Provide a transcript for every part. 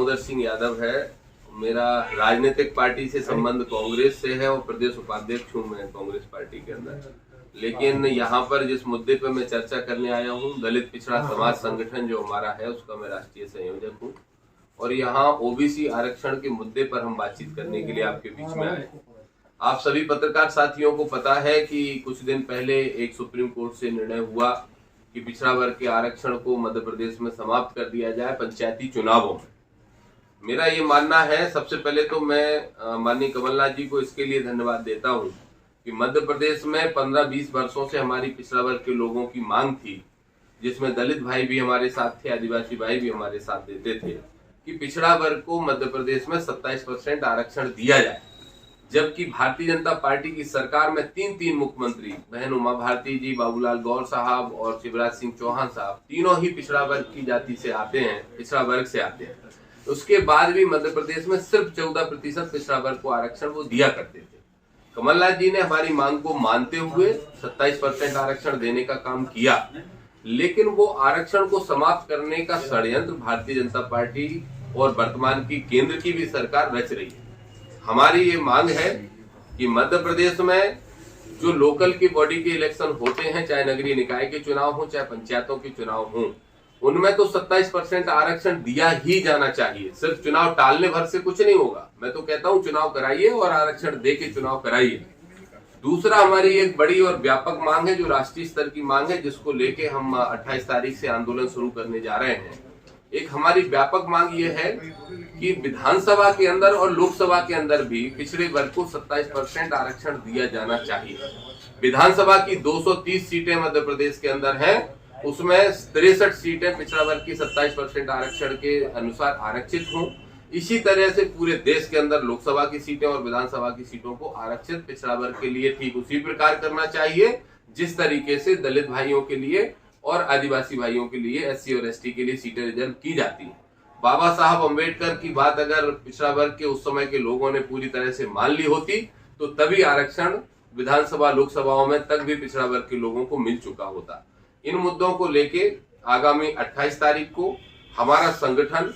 दामोदर सिंह यादव है। मेरा राजनीतिक पार्टी से संबंध कांग्रेस से है और प्रदेश उपाध्यक्ष हूँ मैं कांग्रेस पार्टी के अंदर। लेकिन यहाँ पर जिस मुद्दे पर मैं चर्चा करने आया हूँ, दलित पिछड़ा समाज संगठन जो हमारा है उसका मैं राष्ट्रीय संयोजक हूँ और यहाँ ओबीसी आरक्षण के मुद्दे पर हम बातचीत करने के लिए आपके बीच में आए। आप सभी पत्रकार साथियों को पता है कि कुछ दिन पहले एक सुप्रीम कोर्ट से निर्णय हुआ कि पिछड़ा वर्ग के आरक्षण को मध्य प्रदेश में समाप्त कर दिया जाए पंचायती चुनावों में। मेरा ये मानना है, सबसे पहले तो मैं माननीय कमलनाथ जी को इसके लिए धन्यवाद देता हूँ कि मध्य प्रदेश में 15-20 वर्षों से हमारी पिछड़ा वर्ग के लोगों की मांग थी, जिसमें दलित भाई भी हमारे साथ थे, आदिवासी भाई भी हमारे साथ देते थे कि पिछड़ा वर्ग को मध्य प्रदेश में 27% आरक्षण दिया जाए। जबकि भारतीय जनता पार्टी की सरकार में तीन मुख्यमंत्री, बहन उमा भारती जी, बाबूलाल गौर साहब और शिवराज सिंह चौहान साहब, तीनों ही पिछड़ा वर्ग की जाति से आते हैं, पिछड़ा वर्ग से आते हैं। उसके बाद भी मध्य प्रदेश में सिर्फ 14% पिछड़ा वर्ग को आरक्षण वो दिया करते थे। कमलनाथ जी ने हमारी मांग को मानते हुए 27% आरक्षण देने का काम किया, लेकिन वो आरक्षण को समाप्त करने का षड्यंत्र भारतीय जनता पार्टी और वर्तमान की केंद्र की भी सरकार रच रही है। हमारी ये मांग है कि मध्य प्रदेश में जो लोकल की बॉडी के इलेक्शन होते हैं, चाहे नगरीय निकाय के चुनाव हो चाहे पंचायतों के चुनाव हो, उनमें तो 27% आरक्षण दिया ही जाना चाहिए। सिर्फ चुनाव टालने भर से कुछ नहीं होगा। मैं तो कहता हूं चुनाव कराइए और आरक्षण दे के चुनाव कराइए। दूसरा, हमारी एक बड़ी और व्यापक मांग है जो राष्ट्रीय स्तर की मांग है, जिसको लेके हम 28 तारीख से आंदोलन शुरू करने जा रहे हैं। एक हमारी व्यापक मांग ये है कि विधानसभा के अंदर और लोकसभा के अंदर भी पिछड़े वर्ग को 27% आरक्षण दिया जाना चाहिए। विधानसभा की 230 सीटें मध्य प्रदेश के अंदर हैं, उसमें 63 सीटें पिछड़ा वर्ग की 27% आरक्षण के अनुसार आरक्षित हों। इसी तरह से पूरे देश के अंदर लोकसभा की सीटें और विधानसभा की सीटों को आरक्षित पिछड़ा वर्ग के लिए ठीक उसी प्रकार करना चाहिए जिस तरीके से दलित भाइयों के लिए और आदिवासी भाइयों के लिए, एससी और एसटी के लिए सीटें रिजर्व की जाती हैं। बाबा साहब अम्बेडकर की बात अगर पिछड़ा वर्ग के उस समय के लोगों ने पूरी तरह से मान ली होती तो तभी आरक्षण विधानसभा लोकसभाओं में तक भी पिछड़ा वर्ग के लोगों को मिल चुका होता। इन मुद्दों को लेके आगामी 28 तारीख को हमारा संगठन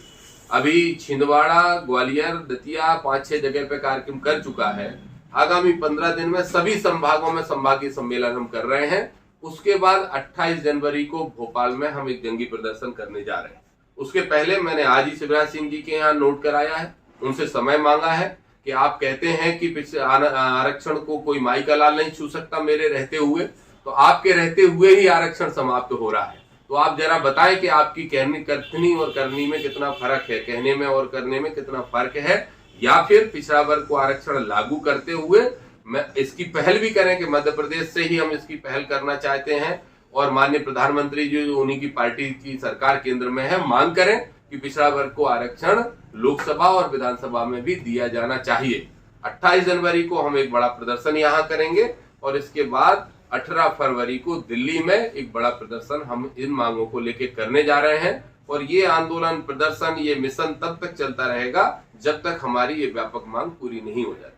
अभी छिंदवाड़ा, ग्वालियर, दतिया 5-6 जगह पे कार्यक्रम कर चुका है। आगामी 15 दिन में सभी संभागों में संभागीय सम्मेलन हम कर रहे हैं। उसके बाद 28 जनवरी को भोपाल में हम एक जंगी प्रदर्शन करने जा रहे हैं। उसके पहले मैंने आज ही शिवराज सिंह जी के यहाँ नोट कराया है, उनसे समय मांगा है कि आप कहते हैं कि आरक्षण को कोई माई का लाल नहीं छू सकता मेरे रहते हुए, तो आपके रहते हुए ही आरक्षण समाप्त हो रहा है। तो आप जरा बताएं कि आपकी कथनी और करनी में कितना फर्क है, कहने में और करने में कितना फर्क है, या फिर पिछड़ा वर्ग को आरक्षण लागू करते हुए मैं इसकी पहल भी करें कि मध्य प्रदेश से ही हम इसकी पहल करना चाहते हैं और माननीय प्रधानमंत्री जो उन्हीं की पार्टी की सरकार केंद्र में है, मांग करें कि पिछड़ा वर्ग को आरक्षण लोकसभा और विधानसभा में भी दिया जाना चाहिए। 28 जनवरी को हम एक बड़ा प्रदर्शन यहाँ करेंगे और इसके बाद 18 फरवरी को दिल्ली में एक बड़ा प्रदर्शन हम इन मांगों को लेकर करने जा रहे हैं। और ये आंदोलन, प्रदर्शन, ये मिशन तब तक चलता रहेगा जब तक हमारी ये व्यापक मांग पूरी नहीं हो जाती।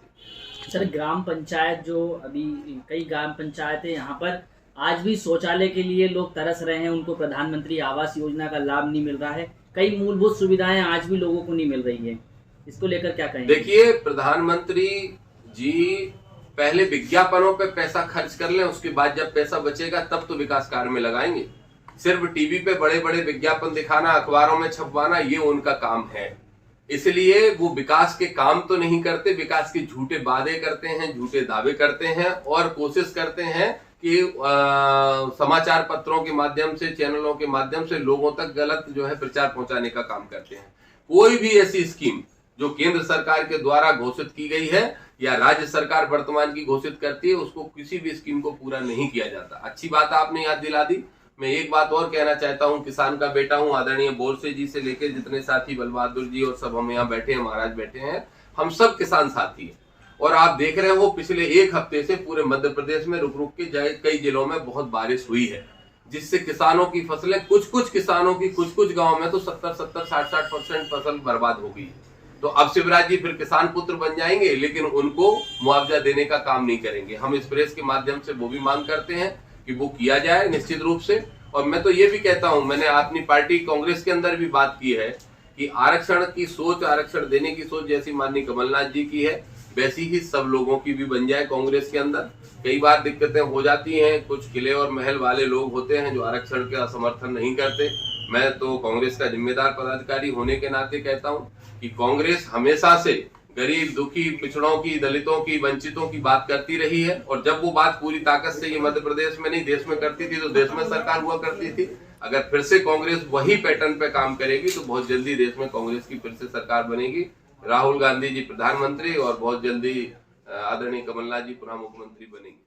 सर, ग्राम पंचायत जो अभी कई ग्राम पंचायतें यहाँ पर आज भी शौचालय के लिए लोग तरस रहे हैं, उनको प्रधानमंत्री आवास योजना का लाभ नहीं मिल रहा है। कई मूलभूत सुविधाएं आज भी लोगों को नहीं मिल रही है, इसको लेकर क्या कहेंगे? देखिए, प्रधानमंत्री जी पहले विज्ञापनों पे पैसा खर्च कर लें, उसके बाद जब पैसा बचेगा तब तो विकास कार्य में लगाएंगे। सिर्फ टीवी पे बड़े बड़े विज्ञापन दिखाना, अखबारों में छपवाना, ये उनका काम है। इसलिए वो विकास के काम तो नहीं करते, विकास के झूठे वादे करते हैं, झूठे दावे करते हैं और कोशिश करते हैं कि समाचार पत्रों के माध्यम से, चैनलों के माध्यम से लोगों तक गलत जो है प्रचार पहुंचाने का काम करते हैं। कोई भी ऐसी स्कीम जो केंद्र सरकार के द्वारा घोषित की गई है या राज्य सरकार वर्तमान की घोषित करती है, उसको किसी भी स्कीम को पूरा नहीं किया जाता। अच्छी बात आपने याद दिला दी। मैं एक बात और कहना चाहता हूं, किसान का बेटा हूं, आदरणीय बोरसे जी से लेकर जितने साथी, बल बहादुर जी और सब हम यहाँ बैठे हैं, महाराज बैठे हैं, हम सब किसान साथी हैं। और आप देख रहे हो पिछले एक हफ्ते से पूरे मध्य प्रदेश में रुक रुक के कई जिलों में बहुत बारिश हुई है, जिससे किसानों की फसलें, कुछ किसानों की कुछ गाँव में तो 70-70, 60% फसल बर्बाद हो गई। तो अब शिवराज जी फिर किसान पुत्र बन जाएंगे, लेकिन उनको मुआवजा देने का काम नहीं करेंगे। हम इस प्रेस के माध्यम से वो भी मांग करते हैं कि वो किया जाए निश्चित रूप से। और मैं तो ये भी कहता हूं, मैंने अपनी पार्टी कांग्रेस के अंदर भी बात की है कि आरक्षण की सोच, आरक्षण देने की सोच जैसी माननीय कमलनाथ जी की है, वैसी ही सब लोगों की भी बन जाए कांग्रेस के अंदर। कई बार दिक्कतें हो जाती हैं, कुछ किले और महल वाले लोग होते हैं जो आरक्षण का समर्थन नहीं करते। मैं तो कांग्रेस का जिम्मेदार पदाधिकारी होने के नाते कहता हूं कि कांग्रेस हमेशा से गरीब, दुखी, पिछड़ों की, दलितों की, वंचितों की बात करती रही है, और जब वो बात पूरी ताकत से ये मध्य प्रदेश में नहीं देश में करती थी तो देश में सरकार हुआ करती थी। अगर फिर से कांग्रेस वही पैटर्न पे काम करेगी तो बहुत जल्दी देश में कांग्रेस की फिर से सरकार बनेगी। राहुल गांधी जी प्रधानमंत्री और बहुत जल्दी आदरणीय कमलनाथ जी पुनः मुख्यमंत्री बनेंगे।